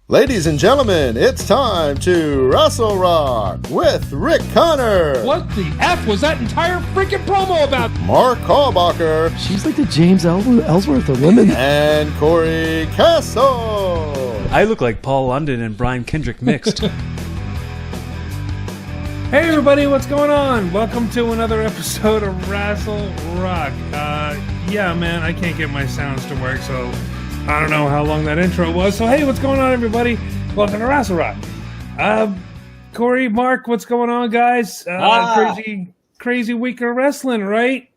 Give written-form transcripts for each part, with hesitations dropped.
Ladies and gentlemen, it's time to Rassle Rock with Rick Connor. What the F was that entire freaking promo about? Mark Hallbacher. She's like the James Ellsworth of women. And Cory Castle. I look like Paul London and Brian Kendrick mixed. Hey everybody, what's going on? Welcome to another episode of Rassle Rock. Yeah, man, I can't get my sounds to work, so I don't know how long that intro was. So hey, what's going on, everybody? Welcome to Rassle Rock. Cory, Mark, what's going on, guys? Crazy week of wrestling, right?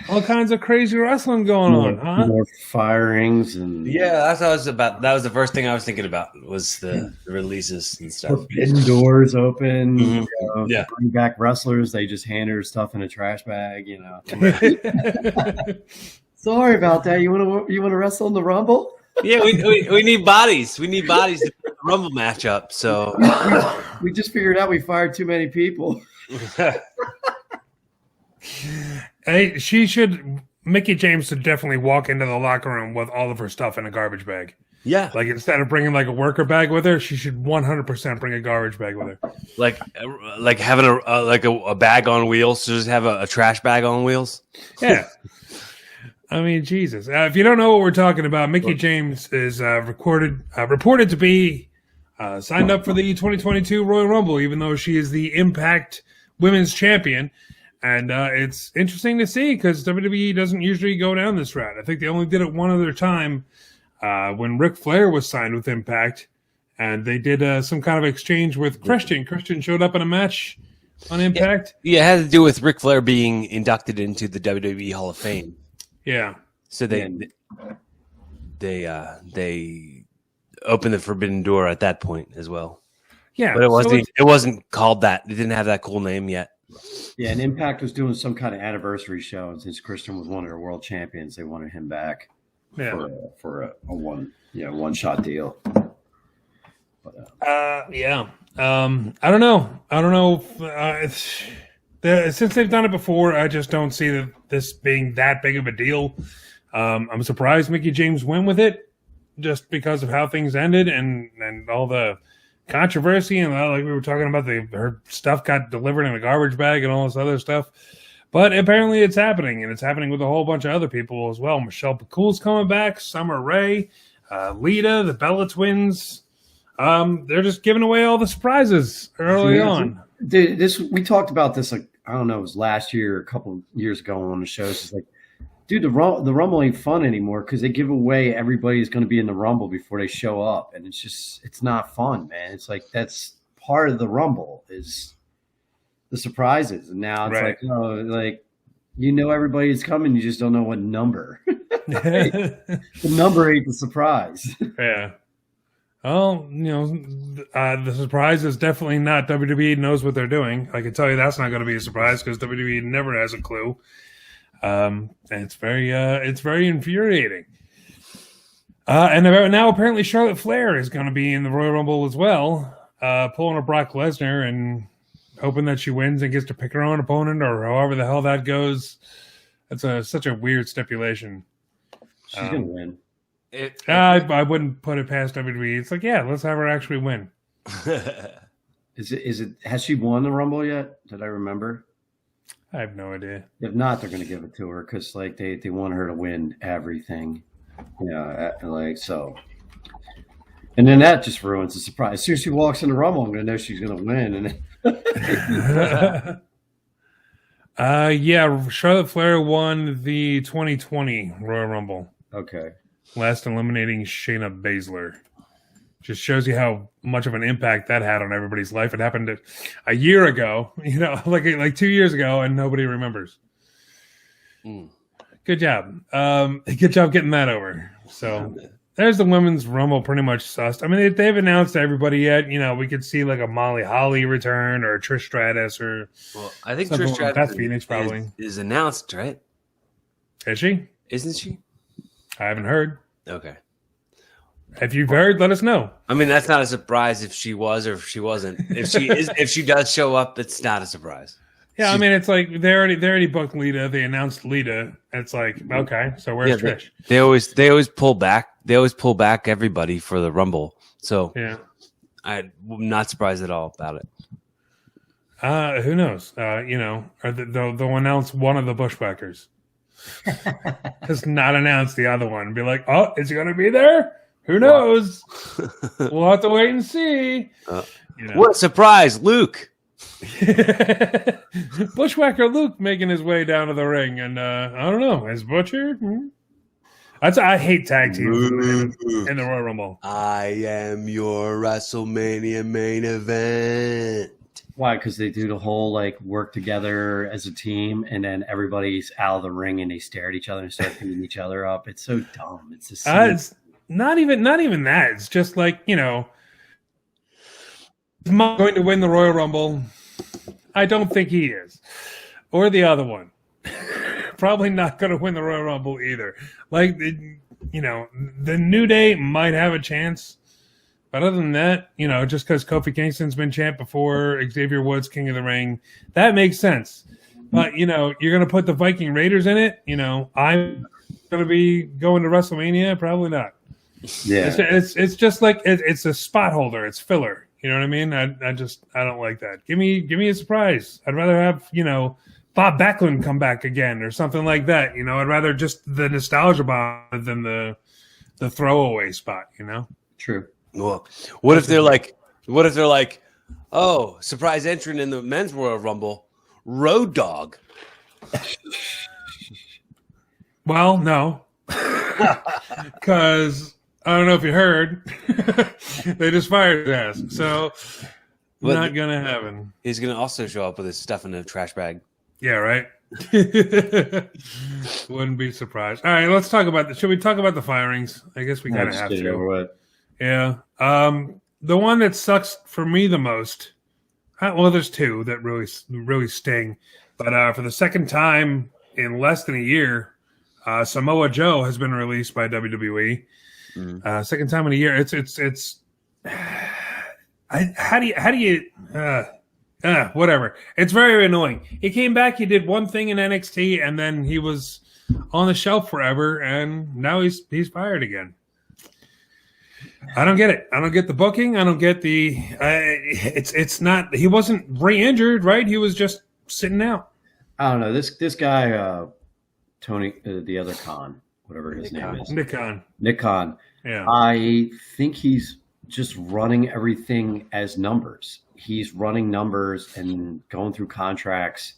All kinds of crazy wrestling going on, huh? More firings and Yeah, that was the first thing I was thinking about was the releases and stuff. forbidden doors open. Mhm. Yeah, bring back wrestlers. They just hand her stuff in a trash bag. You know. Sorry about that. You want to wrestle in the Rumble? Yeah, we need bodies. We need bodies to put the Rumble match up. So We just figured out we fired too many people. Hey, Mickie James should definitely walk into the locker room with all of her stuff in a garbage bag. yeah, Like, instead of bringing like a worker bag with her, she should 100% bring a garbage bag with her. like having a bag on wheels. So just have a trash bag on wheels. Yeah. I mean, Jesus. If you don't know what we're talking about, Mickie James is reported to be signed up for the 2022 Royal Rumble, even though she is the Impact Women's Champion. And it's interesting to see because WWE doesn't usually go down this route. I think they only did it one other time when Ric Flair was signed with Impact. And they did some kind of exchange with Christian. Christian showed up in a match on Impact. Yeah, it had to do with Ric Flair being inducted into the WWE Hall of Fame. Yeah. So they opened the forbidden door at that point as well. Yeah. But it wasn't called that. It didn't have that cool name yet. Yeah, and Impact was doing some kind of anniversary show, and since Christian was one of their world champions, they wanted him back for a one-shot deal. Yeah. I don't know. Since they've done it before, I just don't see this being that big of a deal. I'm surprised Mickie James went with it just because of how things ended and all the controversy and like we were talking about, her stuff got delivered in a garbage bag and all this other stuff. But apparently it's happening, and it's happening with a whole bunch of other people as well. Michelle McCool's coming back, Summer Rae, Lita, the Bella Twins. They're just giving away all the surprises early on. We talked about this, like, I don't know, it was last year, a couple of years ago on the shows. It's like, dude, the Rumble ain't fun anymore because they give away everybody's going to be in the Rumble before they show up, and it's not fun, man. It's like that's part of the Rumble is the surprises, and now it's right. Everybody's coming, you just don't know what number. The number ain't the surprise. Yeah. Well, the surprise is definitely not WWE knows what they're doing. I can tell you that's not going to be a surprise because WWE never has a clue. And it's very infuriating. And now apparently Charlotte Flair is going to be in the Royal Rumble as well, pulling a Brock Lesnar and hoping that she wins and gets to pick her own opponent or however the hell that goes. That's such a weird stipulation. She's going to win. I wouldn't put it past WWE. It's like, yeah, let's have her actually win. Is it? Has she won the Rumble yet? Did I remember? I have no idea. If not, they're going to give it to her because like they want her to win everything. So. And then that just ruins the surprise. As soon as she walks in the Rumble, I'm going to know she's going to win. Yeah, Charlotte Flair won the 2020 Royal Rumble. Okay. Last eliminating Shayna Baszler. Just shows you how much of an impact that had on everybody's life. It happened a year ago, like 2 years ago, and nobody remembers. Good job. Good job getting that over. So there's the women's Rumble pretty much sussed. I mean, they've announced to everybody yet. We could see like a Molly Holly return or a Trish Stratus or. Well, I think Trish Stratus Beth Phoenix probably is announced, right? Is she? Isn't she? I haven't heard. Okay. If you've heard, let us know. I mean, that's not a surprise if she was or if she wasn't. If she does show up, it's not a surprise. Yeah, I mean, it's like they already booked Lita. They announced Lita. It's like, okay, so where's Trish? They always pull back. They always pull back everybody for the Rumble. So yeah, I'm not surprised at all about it. Who knows? Or they'll announce one of the Bushwhackers. Just not announce the other one. Be like, oh, is he going to be there? Who knows? We'll have to wait and see. What a surprise, Luke! Bushwhacker Luke making his way down to the ring, and I don't know, is Butcher? I hate tag teams in the Royal Rumble. I am your WrestleMania main event. Why? Because they do the whole like work together as a team, and then everybody's out of the ring and they stare at each other and start beating each other up. It's so dumb. It's just it's not even that. It's just like, going to win the Royal Rumble. I don't think he is, or the other one. Probably not going to win the Royal Rumble either. Like, the New Day might have a chance. But other than that, just because Kofi Kingston's been champ before, Xavier Woods, King of the Ring, that makes sense. But, you're going to put the Viking Raiders in it. I'm going to be going to WrestleMania. Probably not. Yeah. It's just like, it's a spot holder. It's filler. You know what I mean? I don't like that. Give me a surprise. I'd rather have, Bob Backlund come back again or something like that. I'd rather just the nostalgia bomb than the throwaway spot, True. Well, what if they're like, oh, surprise entrant in the men's Royal Rumble, Road Dogg? Well, no, because I don't know if you heard, they just fired his ass, so not gonna happen. He's gonna also show up with his stuff in a trash bag. Yeah, right. Wouldn't be surprised. All right, let's talk about should we talk about the firings? I guess we kind of have to. Yeah. The one that sucks for me the most, well, there's two that really sting. But for the second time in less than a year, Samoa Joe has been released by WWE. Second time in a year. It's how do you whatever. It's very annoying. He came back, he did one thing in NXT, and then he was on the shelf forever, and now he's fired again. I don't get it. I don't get the booking. I don't get the. It's not. He wasn't re-injured, right? He was just sitting out. I don't know. This guy, Tony, the other Khan, whatever his name is, Nick Khan. Yeah. I think he's just running everything as numbers. He's running numbers and going through contracts,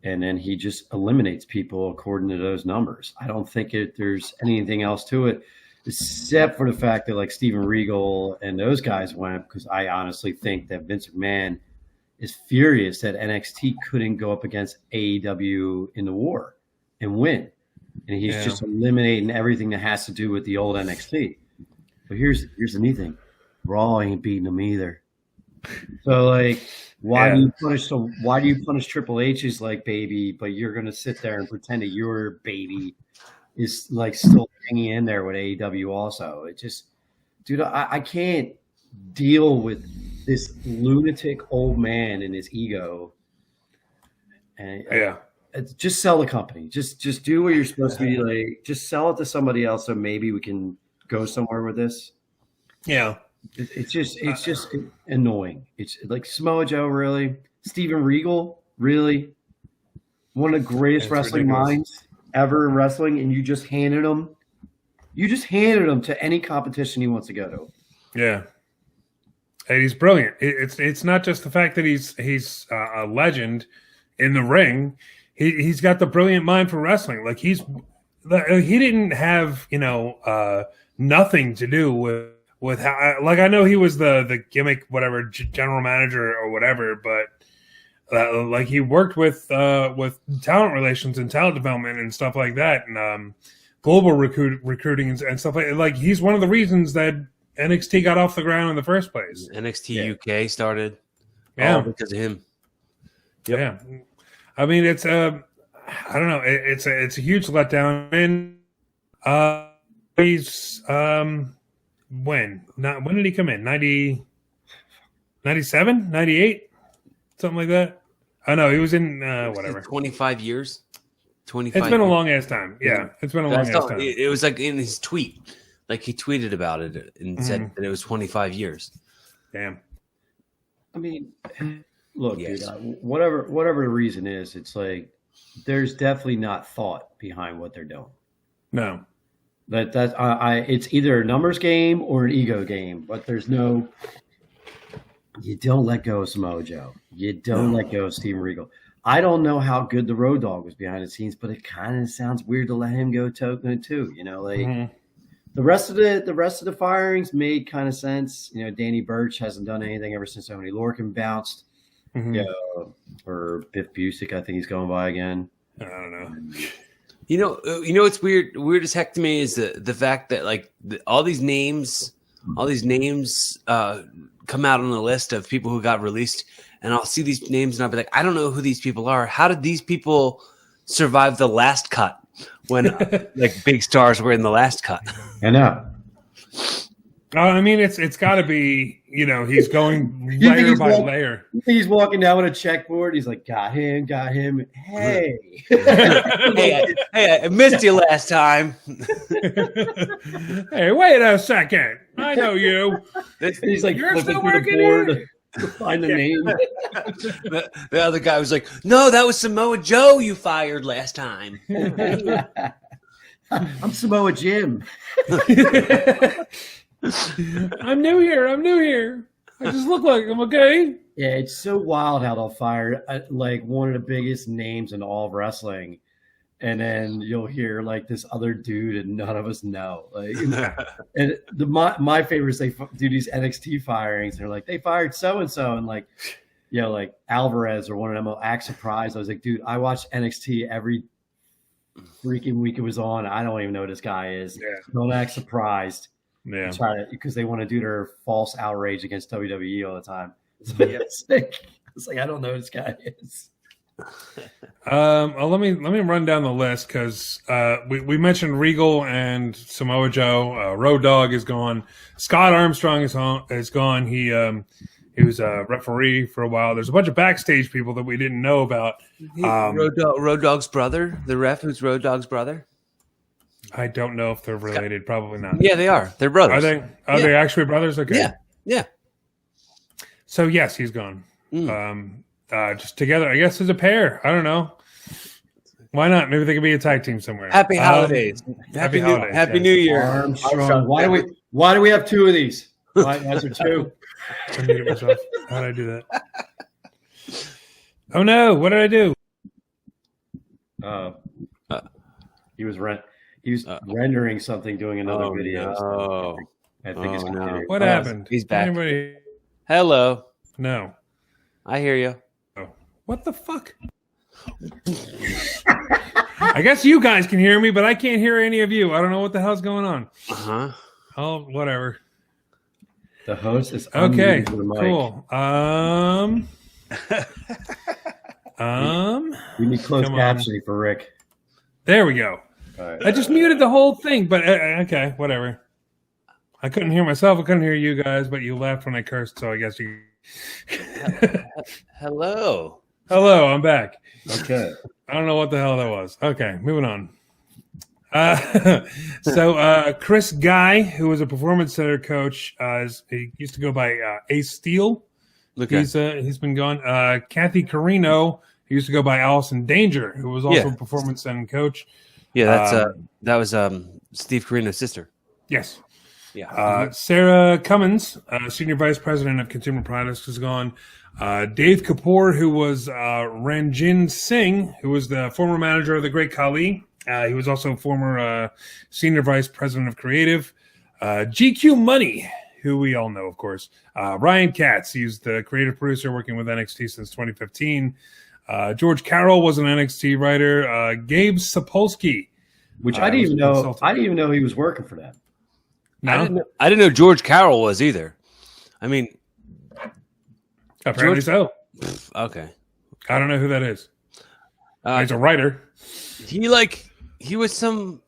and then he just eliminates people according to those numbers. I don't think there's anything else to it. Except for the fact that like Steven Regal and those guys went, because I honestly think that Vince McMahon is furious that NXT couldn't go up against AEW in the war and win. And he's just eliminating everything that has to do with the old NXT. But here's the neat thing. Raw ain't beating them either. So like why do you punish Triple H's like baby, but you're gonna sit there and pretend that your baby is like still hanging in there with AEW also. It just, dude, I can't deal with this lunatic old man and his ego. And just sell the company. Just do what you're supposed to be. Like, just sell it to somebody else, so maybe we can go somewhere with this. Yeah, it's just annoying. It's like Samoa Joe, really. Steven Regal, really. One of the greatest wrestling minds ever in wrestling, and you just handed him to any competition he wants to go to. Yeah, and he's brilliant. It's not just the fact that he's a legend in the ring. He's got the brilliant mind for wrestling. Like he didn't have nothing to do with how. Like I know he was the gimmick whatever general manager or whatever, but. Like he worked with talent relations and talent development and stuff like that, and global recruiting and stuff like he's one of the reasons that NXT got off the ground in the first place. NXT UK started, all because of him. Yep. Yeah, I mean it's I don't know, it's a huge letdown. And he's when did he come in? 97, 98, something like that. Oh no, he was in whatever. 25 years. 25. It's been a long ass time. Yeah, it's been a long ass time. It was like in his tweet, like he tweeted about it and said that it was 25 years. Damn. I mean, look, dude, whatever the reason is, it's like there's definitely not thought behind what they're doing. No. It's either a numbers game or an ego game, but there's no. You don't let go of Samoa Joe. You don't let go of Steven Regal. I don't know how good the Road Dogg was behind the scenes, but it kind of sounds weird to let him go too. You know, like the rest of the firings made kind of sense. You know, Danny Burch hasn't done anything ever since Tony Lorcan bounced. Or Biff Busick, I think he's going by again. I don't know. You know, what's weird as heck to me is the fact that like all these names come out on the list of people who got released, and I'll see these names and I'll be like, I don't know who these people are. How did these people survive the last cut when like big stars were in the last cut? I know. I mean, it's got to be, you know, he's going layer by layer. He's walking down with a checkboard. He's like, got him. Hey. hey, I missed you last time. Hey, wait a second. I know you. He's like, you're still working here? To find the name. The other guy was like, no, that was Samoa Joe you fired last time. I'm Samoa Jim. I'm new here. I just look like I'm okay. Yeah, it's so wild how they'll fire like one of the biggest names in all of wrestling, and then you'll hear like this other dude, and none of us know. Like, and my favorite is they do these NXT firings. And they're like, they fired so and so, and like, you know, like Alvarez or one of them will act surprised. I was like, dude, I watch NXT every freaking week it was on. I don't even know who this guy is. Yeah. Don't act surprised. Yeah, because they want to do their false outrage against WWE all the time. So it's like I don't know who this guy is. Let me run down the list because we mentioned Regal and Samoa Joe. Road Dogg is gone. Scott Armstrong is gone. He was a referee for a while. There's a bunch of backstage people that we didn't know about. Road Dogg's brother, the ref who's Road Dogg's brother. I don't know if they're related. Probably not. Yeah, they are. They're brothers. Are they? Are they actually brothers? Okay. Yeah. So yes, he's gone. Just together, I guess, as a pair. I don't know. Why not? Maybe they could be a tag team somewhere. Happy holidays. Happy New Year. Armstrong. Why do we have two of these? Why are two? Let me get myself. How did I do that? Oh no! What did I do? He was rendering something, doing another video. No. I think it's no. What happened? He's back. Anybody? Hello. No. I hear you. Oh. What the fuck? I guess you guys can hear me, but I can't hear any of you. I don't know what the hell's going on. Oh, whatever. The host is okay. The mic. Cool. We need closed captioning for Rick. There we go. Right. I just muted the whole thing, but okay, whatever. I couldn't hear myself. I couldn't hear you guys, but you laughed when I cursed, so I guess you. Hello, I'm back. Okay. I don't know what the hell that was. Okay, moving on. So Chris Guy, who was a performance center coach, he used to go by Ace Steele. Okay. He's been gone. Kathy Carino, who used to go by Allison Danger, who was also a performance center coach. Yeah, that was Steve Carino's sister. Yes. Yeah. Sarah Cummins, senior vice president of consumer products, is gone. Dave Kapoor, who was Ranjin Singh, who was the former manager of the Great Khali. He was also former senior vice president of creative. GQ Money, who we all know, of course. Ryan Katz, he's the creative producer working with NXT since 2015. George Carroll was an NXT writer. Gabe Sapolsky, which I didn't even know. I didn't even know he was working for them. No? I didn't know George Carroll was either. I mean, apparently so. Okay, I don't know who that is. He's a writer. He was some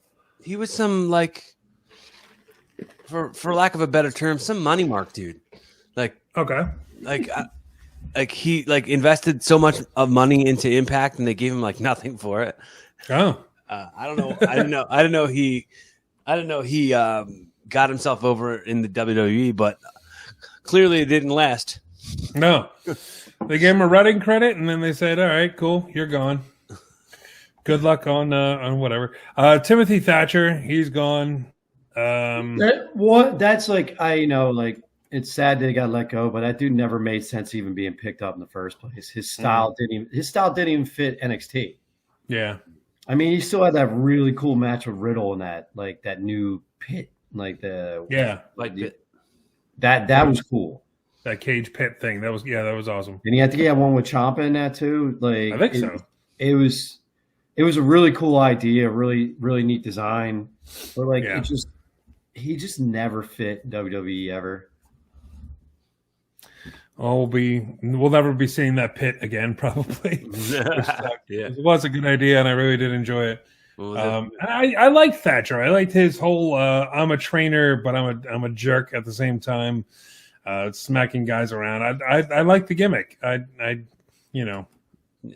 like, for lack of a better term, some money mark dude. Like, okay, like like he like invested so much of money into Impact, and they gave him like nothing for it. Oh, I don't know. I didn't know he got himself over in the WWE, but clearly it didn't last. no. They gave him a writing credit, and then they said, all right, cool, you're gone. Good luck on whatever. Timothy Thatcher, he's gone. That's like like it's sad that he got let go, but that dude never made sense even being picked up in the first place. His style didn't even fit NXT. Yeah. I mean, he still had that really cool match with Riddle in that new pit, that was cool. That cage pit thing. That was awesome. And he had one with Champa in that too. I think so. It was a really cool idea, really, really neat design. But he just never fit WWE ever. We'll never be seeing that pit again, probably. It was a good idea, and I really did enjoy it. I like Thatcher. I liked his whole I'm a trainer, but I'm a jerk at the same time. Smacking guys around. I like the gimmick. I don't know.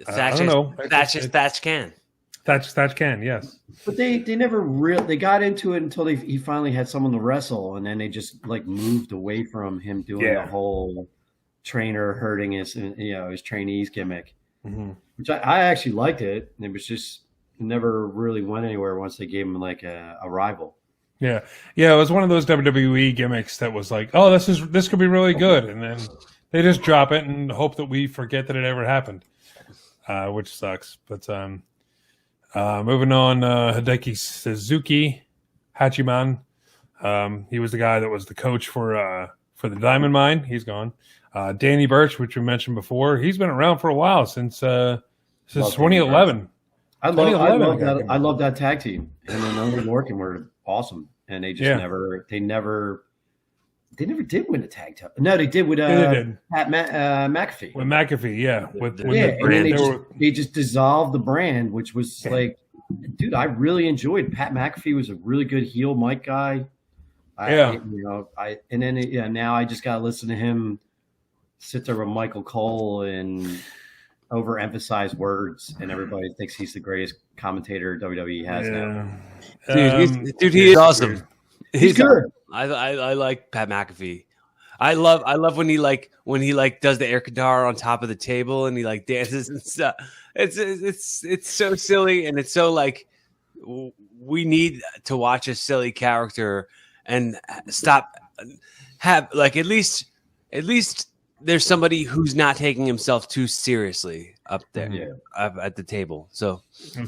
Thatch can. Thatch can, yes. But they never they got into it until he finally had someone to wrestle, and then they just moved away from him doing the whole trainer hurting his trainees gimmick, which I actually liked it. And it was just never really went anywhere once they gave him a rival. Yeah. It was one of those WWE gimmicks that was like, oh, this could be really good, and then they just drop it and hope that we forget that it ever happened, which sucks. But moving on, Hideki Suzuki, Hachiman. He was the guy that was the coach for the Diamond Mine. He's gone. Danny Burch, which we mentioned before, he's been around for a while since 2011. I love that tag team, and then Only Lorcan were awesome, and they just never did win a tag title. No, they did with Pat McAfee. With McAfee, and they just dissolved the brand, which was dude, I really enjoyed. Pat McAfee was a really good heel mic guy. Now I just got to listen to him sit there with Michael Cole and overemphasize words, and everybody thinks he's the greatest commentator WWE has now. He is awesome. Weird. He's good. I like Pat McAfee. I love when he does the air guitar on top of the table and he dances and stuff. It's so silly, and it's so we need to watch a silly character and stop at least there's somebody who's not taking himself too seriously up there at the table. So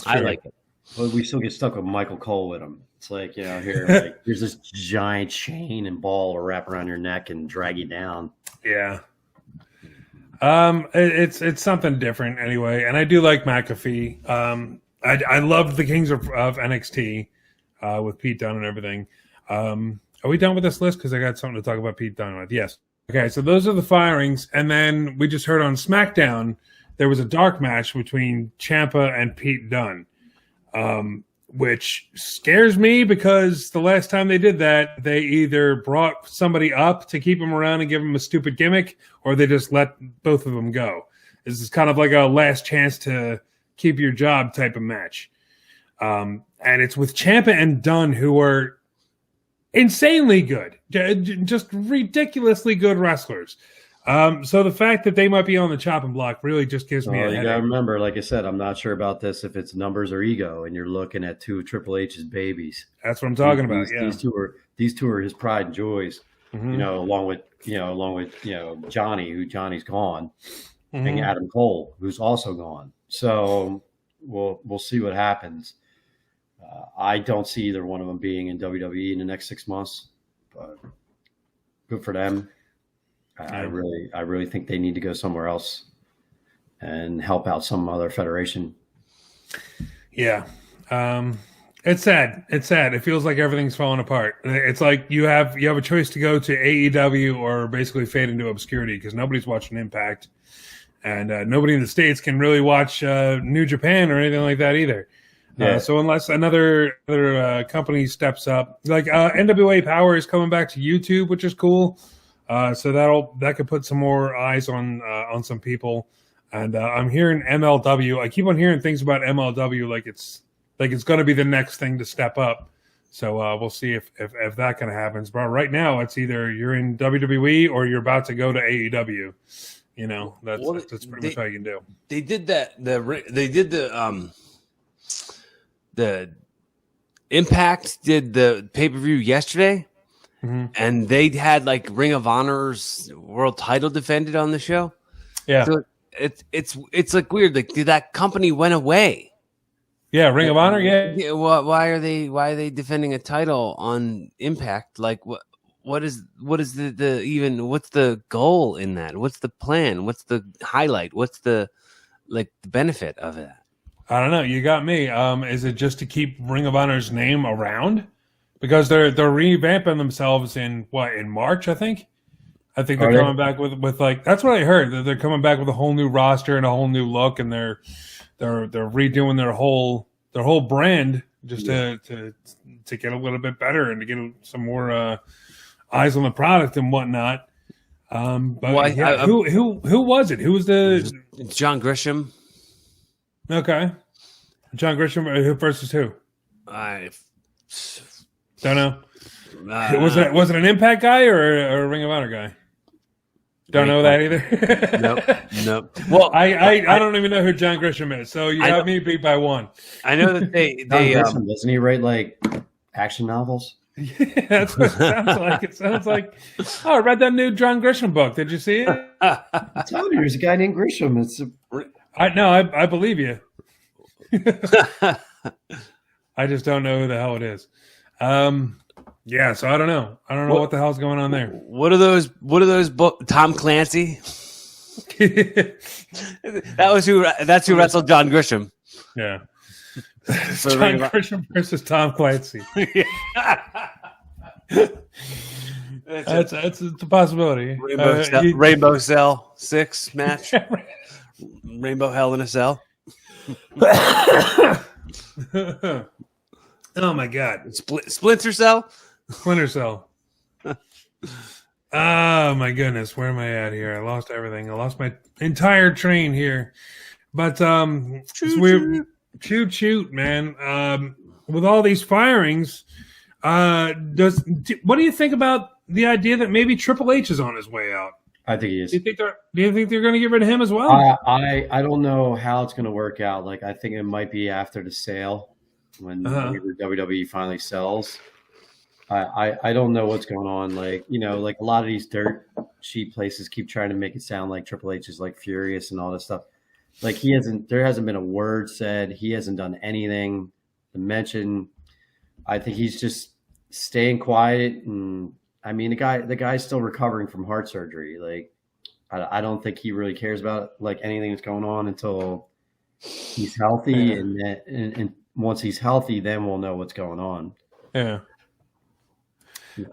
I like it. But we still get stuck with Michael Cole with him. It's here's this giant chain and ball wrap around your neck and drag you down. Yeah. It's something different anyway. And I do like McAfee. I love the Kings of NXT with Pete Dunne and everything. Are we done with this list? Because I got something to talk about Pete Dunne with. Yes. Okay, so those are the firings. And then we just heard on SmackDown, there was a dark match between Champa and Pete Dunne, which scares me because the last time they did that, they either brought somebody up to keep him around and give him a stupid gimmick, or they just let both of them go. This is kind of like a last chance to keep your job type of match. And it's with Champa and Dunn, who are insanely good, just ridiculously good wrestlers. So the fact that they might be on the chopping block really just gives me a headache. You gotta remember, like I said, I'm not sure about this if it's numbers or ego, and you're looking at two of Triple H's babies. That's what I'm talking about. These two are his pride and joys. Mm-hmm. Along with Johnny's gone, and Adam Cole, who's also gone. So we'll see what happens. I don't see either one of them being in WWE in the next 6 months, but good for them. I really think they need to go somewhere else and help out some other federation. Yeah. It's sad. It feels like everything's falling apart. It's like you have a choice to go to AEW or basically fade into obscurity because nobody's watching Impact, and nobody in the States can really watch New Japan or anything like that either. Yeah. So unless another company steps up, like NWA Power is coming back to YouTube, which is cool. So that could put some more eyes on some people. And I'm hearing MLW. I keep on hearing things about MLW like it's going to be the next thing to step up. So we'll see if that kind of happens. But right now, it's either you're in WWE or you're about to go to AEW. You know, that's pretty much how you can do. They did that. They did the Impact did the pay-per-view yesterday, and they had like Ring of Honor's world title defended on the show. Yeah, so it's like weird. Like, did that company went away? Yeah, Ring of Honor. Yeah. Why are they defending a title on Impact? Like, what is the even? What's the goal in that? What's the plan? What's the highlight? What's the benefit of it? I don't know. You got me. Is it just to keep Ring of Honor's name around? Because they're revamping themselves in March, I think. I think they're coming back with like, that's what I heard. They're coming back with a whole new roster and a whole new look, and they're redoing their whole brand just to get a little bit better and to get some more eyes on the product and whatnot. But who was it? Who was It's John Grisham. Okay, John Grisham versus who? I don't know. Was it an Impact guy or a Ring of Honor guy? Don't know that either. Nope. Well, I don't even know who John Grisham is, so you have me beat by one. I know that they Grisham, doesn't he write like action novels? Yeah, that's what it sounds like. It sounds like, I read that new John Grisham book. Did you see it? I told you, there's a guy named Grisham. I believe you. I just don't know who the hell it is. Yeah, so I don't know. I don't know what the hell's going on there. What are those Tom Clancy? That's who wrestled John Grisham. Yeah. John Grisham versus Tom Clancy. That's a possibility. Rainbow Cell 6 match. Rainbow Hell in a Cell. Oh my God! Splinter Cell. Splinter Cell. Oh my goodness, where am I at here? I lost everything. I lost my entire train here. But shoot, man. With all these firings, what do you think about the idea that maybe Triple H is on his way out? I think he is. Do you think they're going to get rid of him as well? I don't know how it's going to work out. Like, I think it might be after the sale when WWE finally sells. I don't know what's going on. Like, you know, like a lot of these dirt sheet places keep trying to make it sound like Triple H is like furious and all this stuff. Like, there hasn't been a word said. He hasn't done anything to mention. I think he's just staying quiet. And I mean, the guy's still recovering from heart surgery. Like, I don't think he really cares about like anything that's going on until he's healthy. And once he's healthy, then we'll know what's going on. Yeah.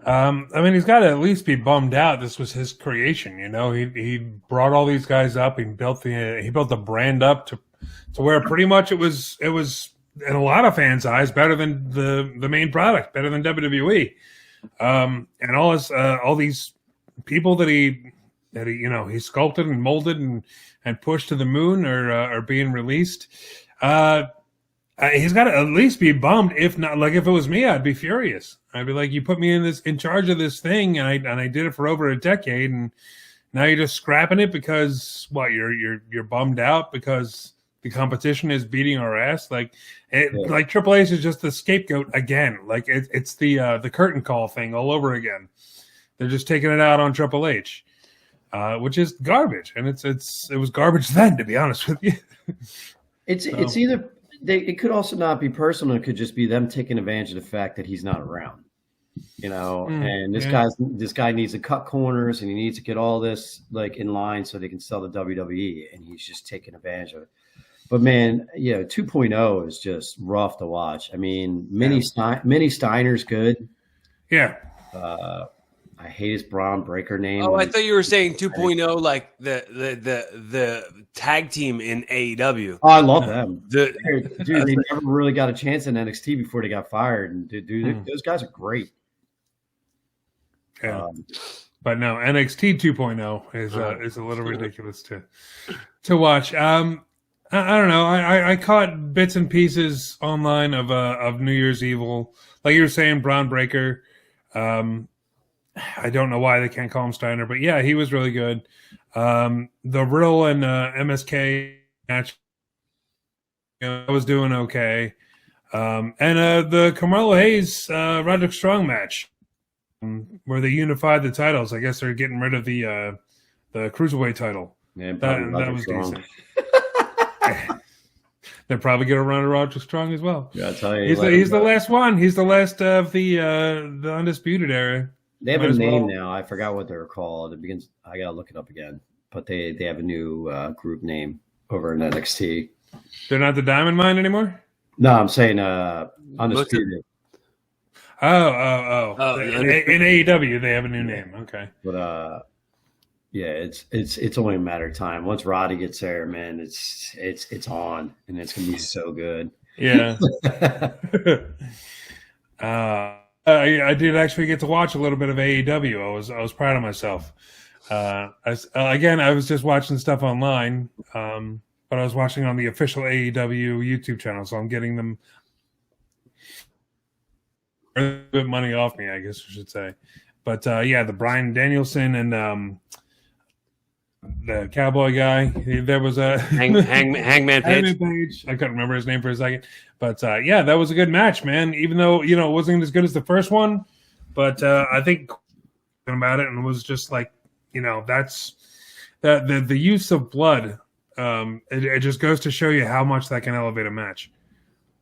I mean, he's got to at least be bummed out. This was his creation, you know. He brought all these guys up. He built the brand up to where pretty much it was in a lot of fans' eyes better than the main product, better than WWE. And all these people that he you know, he sculpted and molded and pushed to the moon are being released. He's got to at least be bummed. If not, like if it was me, I'd be furious. I'd be like, you put me in charge of this thing, and I did it for over a decade, and now you're just scrapping it because what? You're bummed out because the competition is beating our ass. Like Triple H is just the scapegoat again. Like it's the curtain call thing all over again. They're just taking it out on Triple H, which is garbage, and it was garbage then, to be honest with you. It's either. It could also not be personal. It could just be them taking advantage of the fact that he's not around, you know. And this guy needs to cut corners, and he needs to get all this like in line so they can sell the WWE, and he's just taking advantage of it. But man, 2.0 is just rough to watch. I mean, Mini Steiner's good. Yeah. I hate his Braun Breaker name. Oh, I thought you were saying 2.0, like the tag team in AEW. Oh, I love them. Dude, they never really got a chance in NXT before they got fired. And dude, those guys are great. Yeah. But no, NXT 2.0 is a little ridiculous to watch. I don't know. I caught bits and pieces online of New Year's Evil, like you were saying, Braun Breaker. I don't know why they can't call him Steiner, but yeah, he was really good. The Riddle and MSK match, I was doing okay. And the Carmelo Hayes Roderick Strong match, where they unified the titles. I guess they're getting rid of the cruiserweight title. Yeah, that was decent. They're probably going to run a Roderick Strong as well. Yeah, I tell you, he's the last one. He's the last of the Undisputed Era. They have a name now. I forgot what they're called. It begins. I gotta look it up again. But they have a new group name over in NXT. They're not the Diamond Mine anymore? No, I'm saying Undisputed. In AEW, they have a new name. Okay. But yeah, it's only a matter of time. Once Roddy gets there, man, it's on, and it's gonna be so good. Yeah. I did actually get to watch a little bit of AEW. I was proud of myself. I was just watching stuff online, but I was watching on the official AEW YouTube channel, so I'm getting them a bit money off me, I guess I should say. But yeah, the Bryan Danielson and the cowboy guy. There was a Hangman Page. I couldn't remember his name for a second, but yeah, that was a good match, man. Even though it wasn't as good as the first one, but I think about it and was just like, that's the use of blood. It just goes to show you how much that can elevate a match.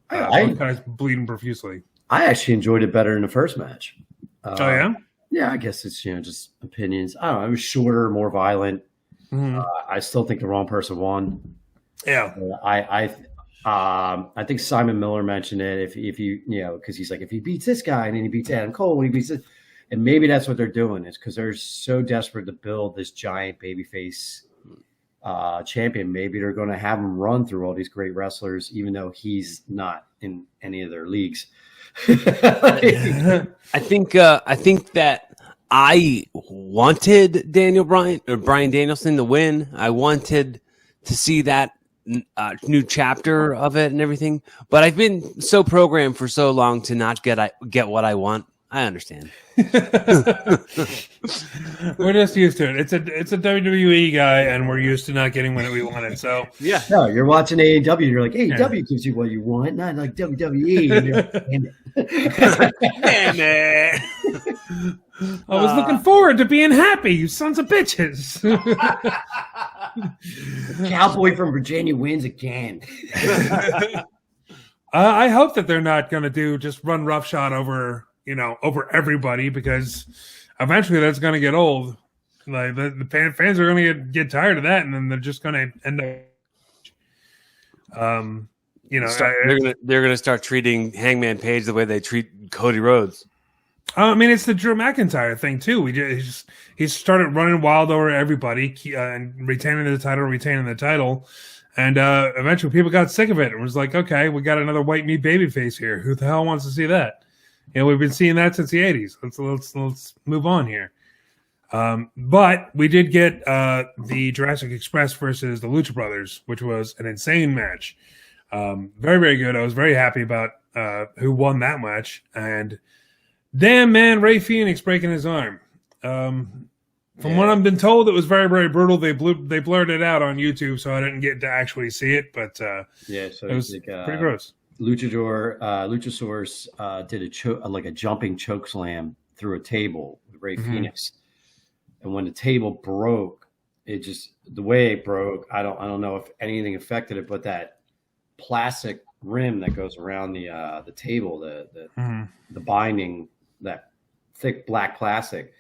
Both guys bleeding profusely. I actually enjoyed it better in the first match. Oh yeah. Yeah, I guess it's just opinions. I don't know. It was shorter, more violent. Mm-hmm. I still think the wrong person won. Yeah. I think Simon Miller mentioned it. If you because he's like, if he beats this guy and then he beats Adam Cole, when he beats this, and maybe that's what they're doing is because they're so desperate to build this giant babyface champion. Maybe they're going to have him run through all these great wrestlers, even though he's not in any of their leagues. I think that I wanted Bryan Danielson to win. I wanted to see that new chapter of it and everything, but I've been so programmed for so long to not get what I want. I understand. We're just used to it. It's a WWE guy, and we're used to not getting what we wanted. So yeah, no, you're watching AEW. You're like, AEW gives you what you want, not like WWE. And you're like, damn it. I was looking forward to being happy, you sons of bitches. Cowboy from Virginia wins again. I hope that they're not going to do just run roughshod over everybody, because eventually that's going to get old. Like the fans are going to get tired of that, and then they're just going to end up, they're going to start treating Hangman Page the way they treat Cody Rhodes. I mean, it's the Drew McIntyre thing too. He started running wild over everybody and retaining the title, and eventually people got sick of it. It was like, okay, we got another white meat babyface here. Who the hell wants to see that? We've been seeing that since the 80s. Let's move on here. But we did get the Jurassic Express versus the Lucha Brothers, which was an insane match. Very, very good. I was very happy about who won that match. And damn, man, Rey Phoenix breaking his arm. From what I've been told, it was very, very brutal. They blurred it out on YouTube, so I didn't get to actually see it. But so it was pretty gross. Luchasaurus did a jumping choke slam through a table with Rey Phoenix, and when the table broke, the way it broke, I don't know if anything affected it, but that plastic rim that goes around the table, the binding, that thick black plastic,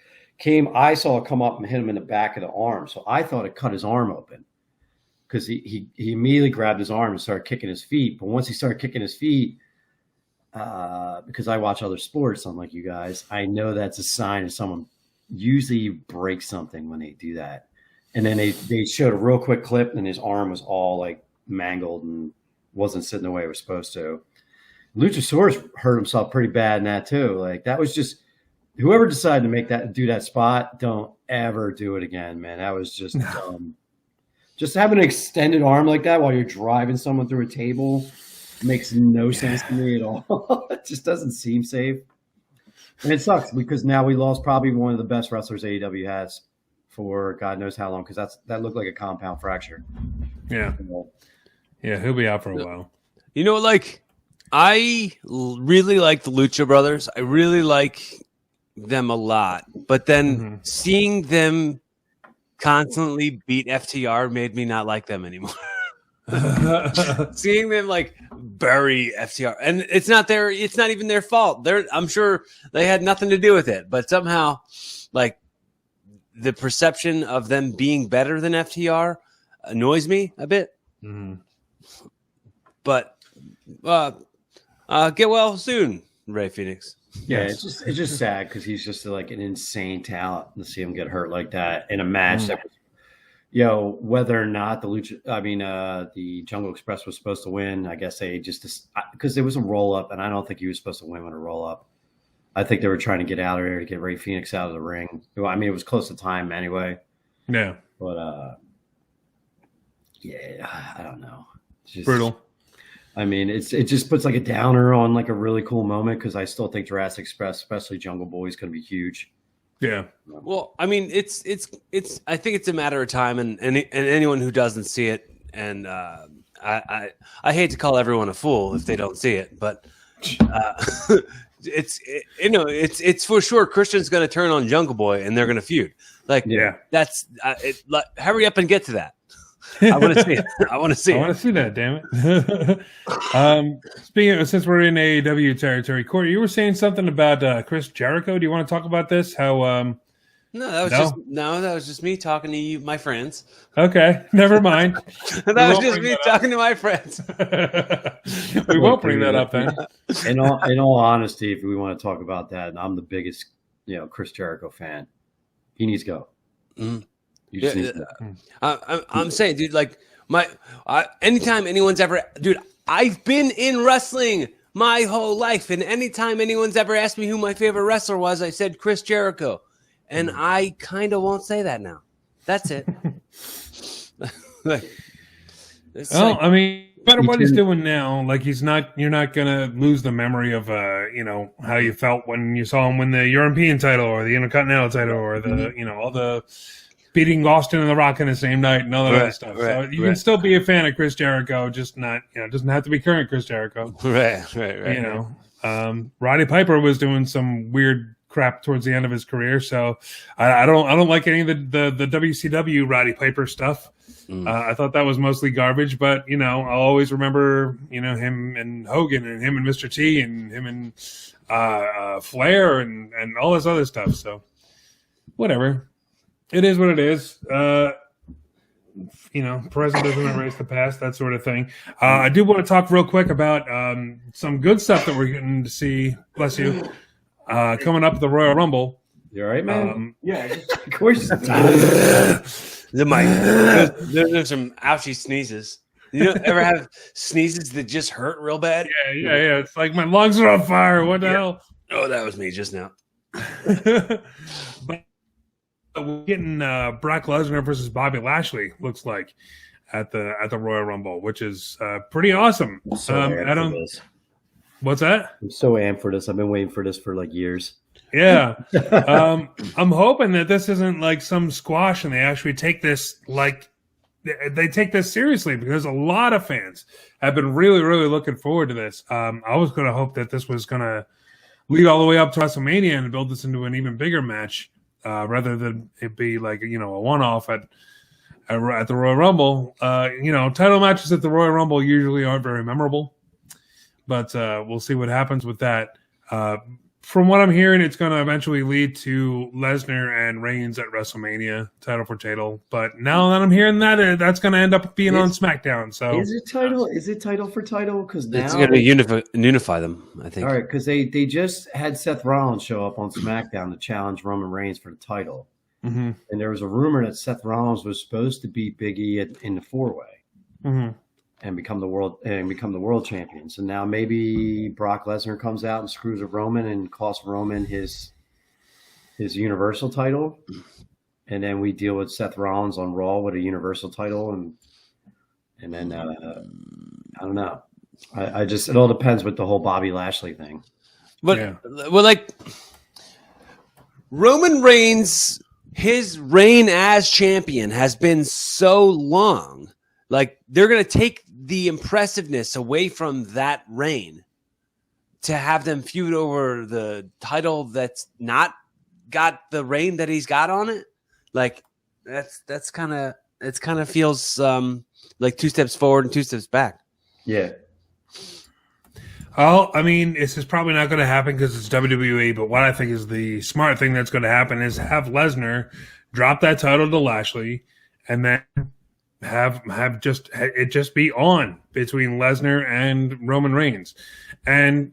I saw it come up and hit him in the back of the arm, so I thought it cut his arm open. Because he immediately grabbed his arm and started kicking his feet. But once he started kicking his feet, because I watch other sports, unlike you guys, I know that's a sign of someone usually breaks something when they do that. And then they showed a real quick clip, and his arm was all like mangled and wasn't sitting the way it was supposed to. Luchasaurus hurt himself pretty bad in that too. Like that was just whoever decided to do that spot, don't ever do it again, man. That was just dumb. Just having an extended arm like that while you're driving someone through a table makes no sense to me at all. It just doesn't seem safe. And it sucks because now we lost probably one of the best wrestlers AEW has for God knows how long, because that looked like a compound fracture. Yeah. Yeah, he'll be out for a while. You know, like, I really like the Lucha Brothers. I really like them a lot. But then seeing them constantly beat FTR made me not like them anymore. Seeing them like bury FTR, and it's not even their fault. I'm sure they had nothing to do with it, but somehow, like, the perception of them being better than FTR annoys me a bit. But get well soon, Rey Phoenix. Yeah, it's just sad because he's just like an insane talent to see him get hurt like that in a match that was, whether or not the Jungle Express was supposed to win, I guess they just, because it was a roll up, and I don't think he was supposed to win with a roll up. I think they were trying to get out of there to get Rey Phoenix out of the ring. I mean, it was close to time anyway. Yeah. But, I don't know. It's just brutal. I mean, it just puts like a downer on like a really cool moment, because I still think Jurassic Express, especially Jungle Boy, is going to be huge. Yeah. Well, I mean, it's. I think it's a matter of time, and anyone who doesn't see it, and I hate to call everyone a fool if they don't see it, but it's for sure. Christian's going to turn on Jungle Boy, and they're going to feud. Like, that's hurry up and get to that. I want to see it. I want to see that. Damn it. Speaking of, since we're in AEW territory, Cory, you were saying something about Chris Jericho. Do you want to talk about this? How? No, that was just me talking to you, my friends. Okay, never mind. That was just me talking to my friends. We won't bring that up then. In all honesty, if we want to talk about that, and I'm the biggest, Chris Jericho fan, he needs to go. I'm saying, dude, like anytime anyone's ever, dude, I've been in wrestling my whole life, and anytime anyone's ever asked me who my favorite wrestler was, I said Chris Jericho, and I kind of won't say that now. That's it. I mean, no matter what he's doing now, like you're not gonna lose the memory of how you felt when you saw him win the European title or the Intercontinental title or the all the beating Austin and The Rock in the same night and all that other stuff. So you can still be a fan of Chris Jericho, just not, it doesn't have to be current Chris Jericho. Right. Roddy Piper was doing some weird crap towards the end of his career, so I don't like any of the WCW Roddy Piper stuff. I thought that was mostly garbage, but I'll always remember him and Hogan and him and Mr. T and him and Flair and all this other stuff. So whatever. It is what it is. Present doesn't erase the past, that sort of thing. I do want to talk real quick about some good stuff that we're getting to see. Bless you. Coming up at the Royal Rumble. You all right, man? Of course. There's some ouchy sneezes. You ever have sneezes that just hurt real bad? Yeah. It's like my lungs are on fire. What the hell? Oh, that was me just now. But we're getting Brock Lesnar versus Bobby Lashley, looks like, at the Royal Rumble, which is pretty awesome. What's that? I'm so amped for this. I've been waiting for this for like years. Yeah. I'm hoping that this isn't like some squash and they actually take this they take this seriously, because a lot of fans have been really, really looking forward to this. I was going to hope that this was going to lead all the way up to WrestleMania and build this into an even bigger match. Rather than it be like a one-off at the Royal Rumble. Title matches at the Royal Rumble usually aren't very memorable, but we'll see what happens with that. From what I'm hearing, it's going to eventually lead to Lesnar and Reigns at WrestleMania, title for title. But now that I'm hearing that, that's going to end up being on SmackDown. So is it title? Is it title for title? Because it's going to unify them, I think. All right, because they just had Seth Rollins show up on SmackDown to challenge Roman Reigns for the title, and there was a rumor that Seth Rollins was supposed to beat Big E in the four-way. And become the world champion. So now maybe Brock Lesnar comes out and screws with Roman and costs Roman his his Universal title, and then we deal with Seth Rollins on Raw with a Universal title, and then I don't know. I just, it all depends with the whole Bobby Lashley thing. But well, like Roman Reigns, his reign as champion has been so long. Like they're going to take the impressiveness away from that reign to have them feud over the title that's not got the reign that he's got on it. Like that's kind of, it's kind of feels like 2 steps forward and 2 steps back. Yeah. Oh, I mean, this is probably not going to happen because it's WWE, but what I think is the smart thing that's going to happen is have Lesnar drop that title to Lashley and then have it just be on between Lesnar and Roman Reigns. And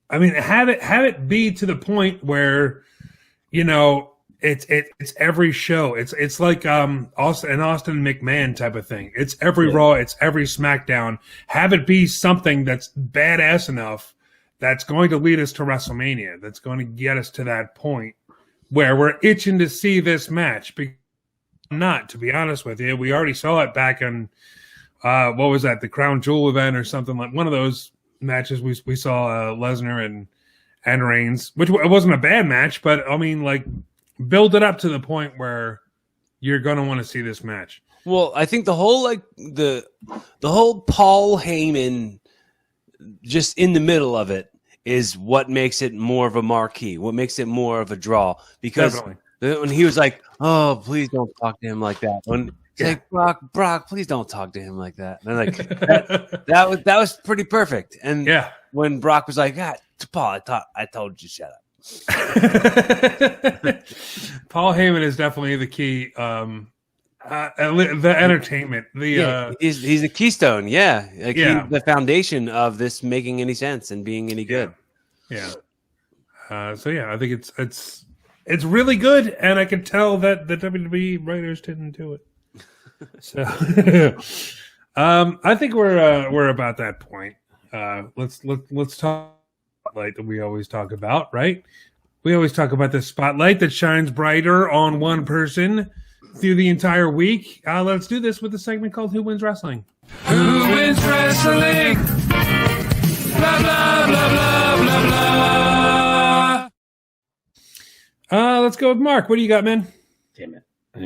I mean, have it be to the point where, you know, it's every show. It's like an Austin McMahon type of thing. It's every Raw, it's every SmackDown. Have it be something that's badass enough that's going to lead us to WrestleMania. That's going to get us to that point where we're itching to see this match. Not, to be honest with you, we already saw it back in what was that, the Crown Jewel event or something, like one of those matches. We saw Lesnar and Reigns, which it wasn't a bad match, but I mean, like, build it up to the point where you're going to want to see this match. Well, I think the whole like the whole Paul Heyman just in the middle of it is what makes it more of a marquee, what makes it more of a draw. Because when he was like, "Oh, please don't talk to him like that," when he's like, "Brock, please don't talk to him like that," and like that was pretty perfect. And when Brock was like, "God, Paul, I told you to shut up." Paul Heyman is definitely the key. The entertainment, he's the keystone. Yeah, like he's the foundation of this making any sense and being any good. I think it's really good, and I can tell that the WWE writers didn't do it. So, I think we're about that point. Let's talk. Light that we always talk about, right? We always talk about the spotlight that shines brighter on one person through the entire week. Let's do this with a segment called Who Wins Wrestling? Who wins wrestling? Blah, blah, blah, blah, blah, blah. Let's go with Mark. What do you got, man? Damn it. I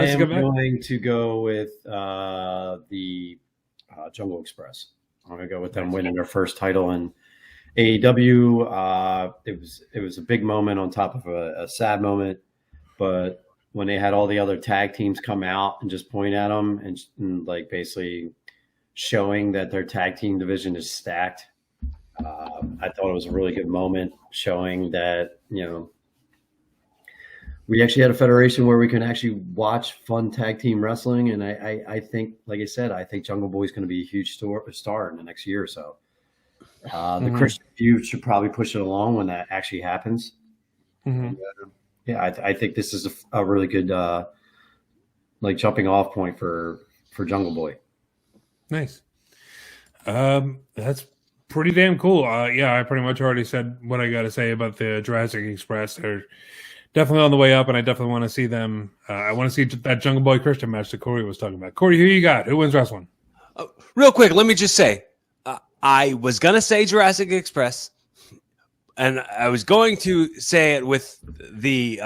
am going to go with the Jungle Express. I'm going to go with them winning their first title in AEW. It was a big moment on top of a sad moment, but when they had all the other tag teams come out and just point at them and like basically showing that their tag team division is stacked, I thought it was a really good moment showing that, you know, we actually had a federation where we can actually watch fun tag team wrestling. And I think, like I said, I think Jungle Boy is going to be a huge star in the next year or so. The Christian feud should probably push it along when that actually happens. And, I think this is a really good like jumping off point for Jungle Boy. Nice. That's pretty damn cool. I pretty much already said what I got to say about the Jurassic Express. They're definitely on the way up, and I definitely want to see them. I want to see that Jungle Boy Christian match that Cory was talking about. Cory, who you got? Who wins wrestling? Real quick, let me just say, I was gonna say Jurassic Express, and I was going to say it with the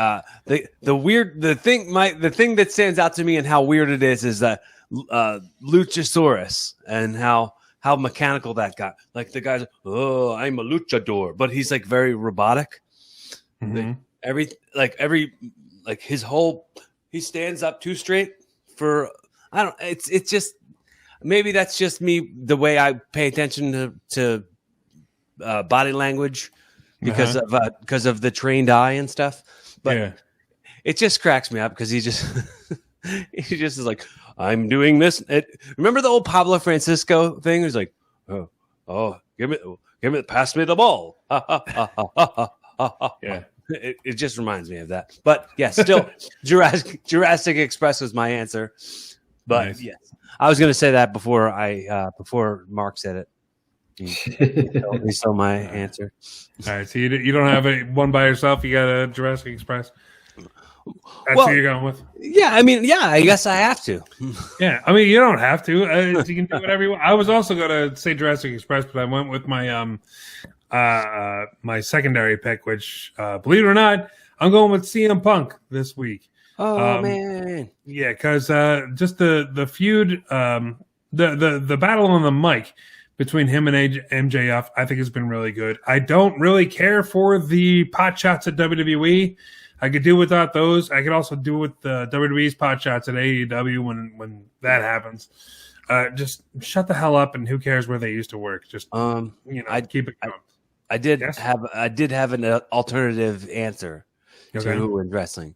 thing that stands out to me and how weird it is that Luchasaurus and how mechanical that got. Like the guy's, oh, I'm a luchador, but he's like very robotic. He stands up too straight for, I don't, it's just, maybe that's just me, the way I pay attention to body language because of the trained eye and stuff. But it just cracks me up because he just is like, I'm doing this. Remember the old Pablo Francisco thing? He was like, oh, pass me the ball. Yeah. It just reminds me of that. But yes, still Jurassic Express was my answer. But yes, I was going to say that before Mark said it. He stole my answer. All right, so you don't have one by yourself. You got a Jurassic Express. That's who you're going with. Yeah, I mean, yeah, I guess I have to. Yeah, I mean, you don't have to. You can do whatever you want. I was also going to say Jurassic Express, but I went with my my secondary pick, which, believe it or not, I'm going with CM Punk this week. Oh man, yeah, because just the feud, the battle on the mic between him and MJF, I think has been really good. I don't really care for the pot shots at WWE. I could do without those. I could also do with the WWE's pot shots at AEW when that happens. Just shut the hell up, and who cares where they used to work? Just I'd keep it going. I did have an alternative answer to who wins wrestling.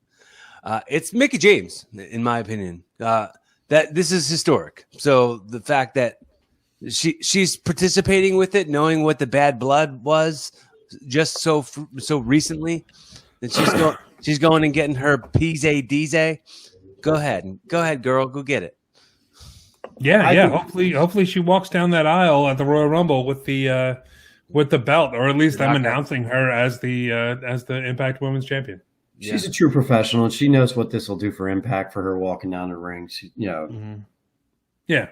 It's Mickie James, in my opinion. That this is historic. So the fact that she's participating with it, knowing what the bad blood was, just so recently, that she's going and getting her PZDZ. Go ahead, girl, go get it. Yeah. Hopefully she walks down that aisle at the Royal Rumble with the belt, or at least I'm announcing her as the Impact Women's Champion. She's a true professional, and she knows what this will do for Impact for her walking down the ring. Yeah,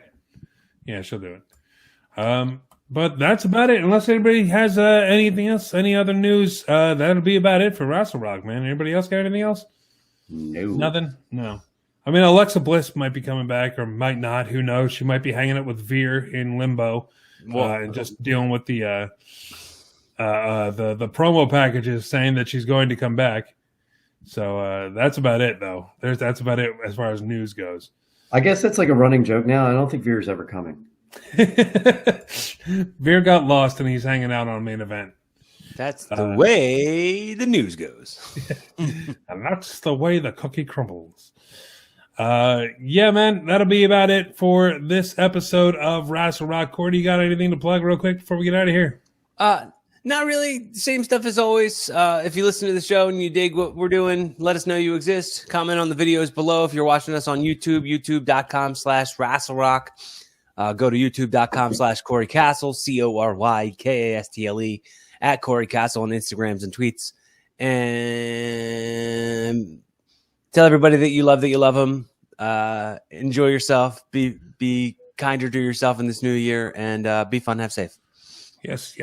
she'll do it. But that's about it. Unless anybody has anything else, any other news, that'll be about it for Rassle Rock, man. Anybody else got anything else? No. Nothing? No. I mean, Alexa Bliss might be coming back or might not. Who knows? She might be hanging out with Veer in limbo and just dealing with the promo packages saying that she's going to come back. So that's about it, though. That's about it as far as news goes. I guess that's like a running joke now. I don't think Veer's ever coming. Veer got lost and he's hanging out on Main Event. That's the way the news goes. And that's the way the cookie crumbles. Yeah, man, that'll be about it for this episode of Rassle Rock. Cory, you got anything to plug real quick before we get out of here? Not really. Same stuff as always. If you listen to the show and you dig what we're doing, let us know you exist. Comment on the videos below. If you're watching us on YouTube, youtube.com/RassleRock. Go to youtube.com/Cory Castle, CoryKastle, at Cory Castle on Instagrams and tweets. And tell everybody that you love them. Enjoy yourself. Be kinder to yourself in this new year, and be fun. Have safe. Yes.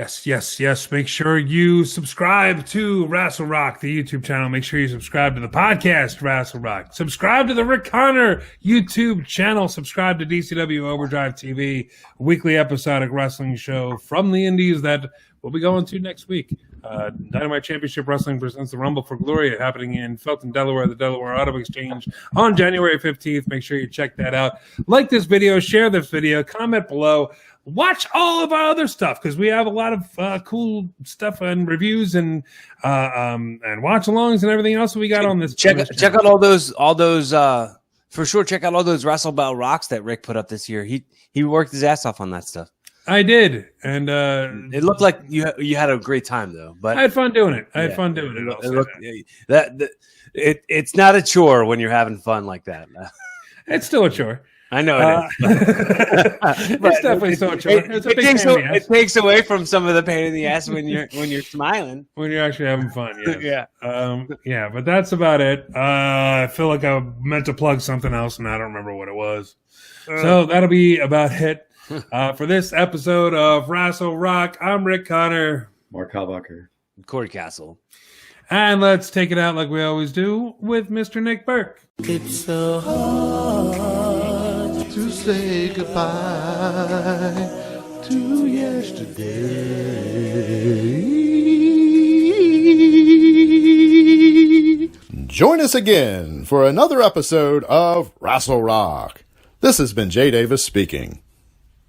Make sure you subscribe to Rassle Rock, the YouTube channel. Make sure you subscribe to the podcast, Rassle Rock. Subscribe to the Rick Connor YouTube channel. Subscribe to DCW Overdrive TV, a weekly episodic wrestling show from the indies that we'll be going to next week. Dynamite Championship Wrestling presents the Rumble for Glory, happening in Felton, Delaware, the Delaware Auto Exchange on January 15th. Make sure you check that out. Like this video, share this video, comment below. Watch all of our other stuff, because we have a lot of cool stuff and reviews and watch-alongs and everything else that we got on this. Check out all those for sure. Check out all those Wrestle Bell rocks that Rick put up this year. He worked his ass off on that stuff. I did, and it looked like you had a great time though. But I had fun doing it. It's not a chore when you're having fun like that. It's still a chore. I know it is. It's definitely so chore. It takes away from some of the pain in the ass when you're smiling. When you're actually having fun, yes. Yeah. But that's about it. I feel like I meant to plug something else, and I don't remember what it was. So that'll be about it for this episode of Rassle Rock. I'm Rick Connor. Mark Halbacher. Cory Castle. And let's take it out like we always do with Mr. Nick Burke. It's so hard to say goodbye to yesterday. Join us again for another episode of Rassle Rock. This has been Jay Davis speaking.